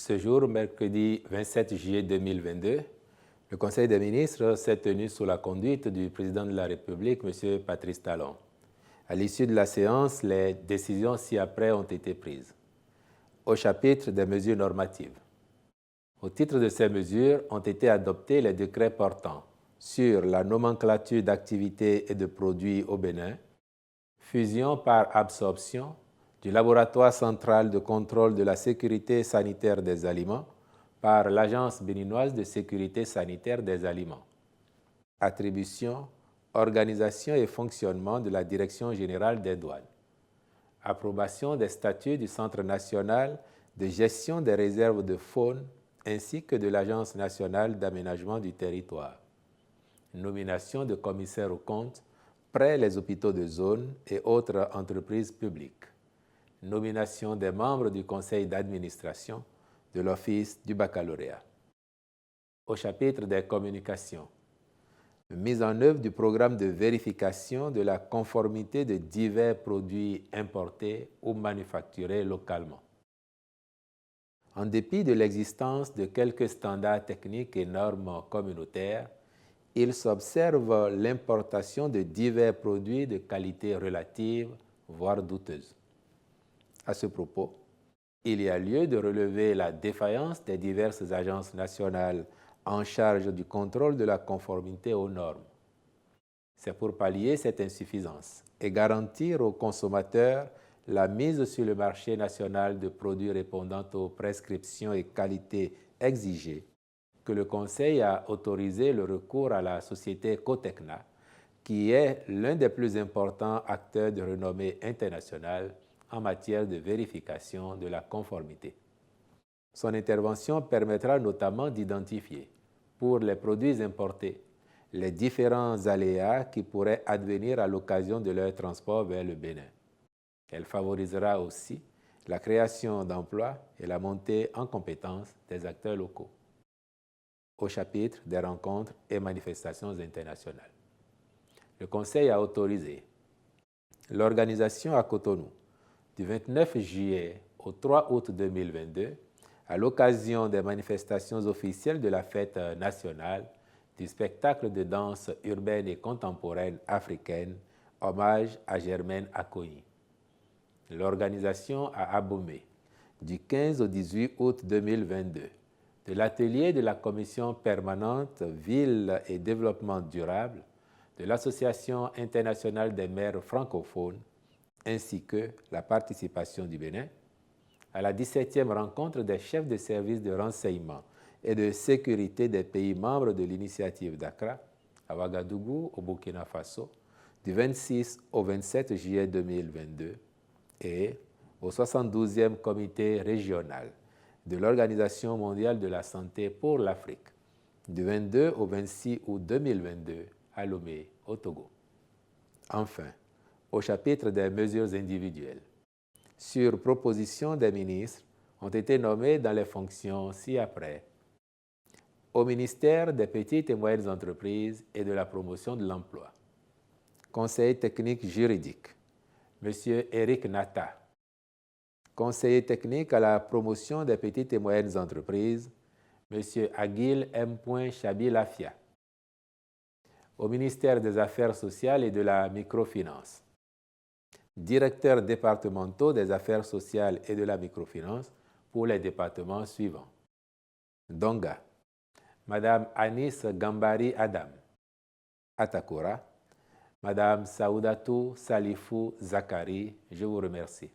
Ce jour, mercredi 27 juillet 2022, le Conseil des ministres s'est tenu sous la conduite du président de la République, M. Patrice Talon. À l'issue de la séance, les décisions ci-après ont été prises. Au chapitre des mesures normatives. Au titre de ces mesures, ont été adoptés les décrets portant sur la nomenclature d'activités et de produits au Bénin, fusion par absorption du laboratoire central de contrôle de la sécurité sanitaire des aliments par l'Agence béninoise de sécurité sanitaire des aliments, attribution, organisation et fonctionnement de la Direction générale des douanes, approbation des statuts du Centre national de gestion des réserves de faune ainsi que de l'Agence nationale d'aménagement du territoire, nomination de commissaires aux comptes près les hôpitaux de zone et autres entreprises publiques, nomination des membres du conseil d'administration de l'Office du baccalauréat. Au chapitre des communications, mise en œuvre du programme de vérification de la conformité de divers produits importés ou manufacturés localement. En dépit de l'existence de quelques standards techniques et normes communautaires, il s'observe l'importation de divers produits de qualité relative, voire douteuse. À ce propos, il y a lieu de relever la défaillance des diverses agences nationales en charge du contrôle de la conformité aux normes. C'est pour pallier cette insuffisance et garantir aux consommateurs la mise sur le marché national de produits répondant aux prescriptions et qualités exigées que le Conseil a autorisé le recours à la société Cotecna, qui est l'un des plus importants acteurs de renommée internationale en matière de vérification de la conformité. Son intervention permettra notamment d'identifier, pour les produits importés, les différents aléas qui pourraient advenir à l'occasion de leur transport vers le Bénin. Elle favorisera aussi la création d'emplois et la montée en compétence des acteurs locaux. Au chapitre des rencontres et manifestations internationales. Le Conseil a autorisé l'organisation à Cotonou du 29 juillet au 3 août 2022, à l'occasion des manifestations officielles de la fête nationale du spectacle de danse urbaine et contemporaine africaine, hommage à Germaine Acogny. L'organisation à Abomey du 15 au 18 août 2022 de l'atelier de la Commission permanente Ville et Développement durable de l'Association internationale des maires francophones ainsi que la participation du Bénin à la 17e rencontre des chefs de services de renseignement et de sécurité des pays membres de l'initiative d'Accra, à Ouagadougou, au Burkina Faso, du 26 au 27 juillet 2022 et au 72e comité régional de l'Organisation mondiale de la santé pour l'Afrique, du 22 au 26 août 2022 à Lomé, au Togo. Enfin, au chapitre des mesures individuelles, sur proposition des ministres, ont été nommés dans les fonctions ci-après. Au ministère des Petites et Moyennes Entreprises et de la Promotion de l'Emploi, Conseiller technique juridique, M. Eric Nata. Conseiller technique à la promotion des petites et moyennes entreprises, M. Aguil M. Chabi-Lafia. Au ministère des Affaires sociales et de la microfinance, directeurs départementaux des affaires sociales et de la microfinance pour les départements suivants. Donga, Madame Anis Gambari Adam. Atakura, Madame Saoudatou Salifou Zakari, je vous remercie.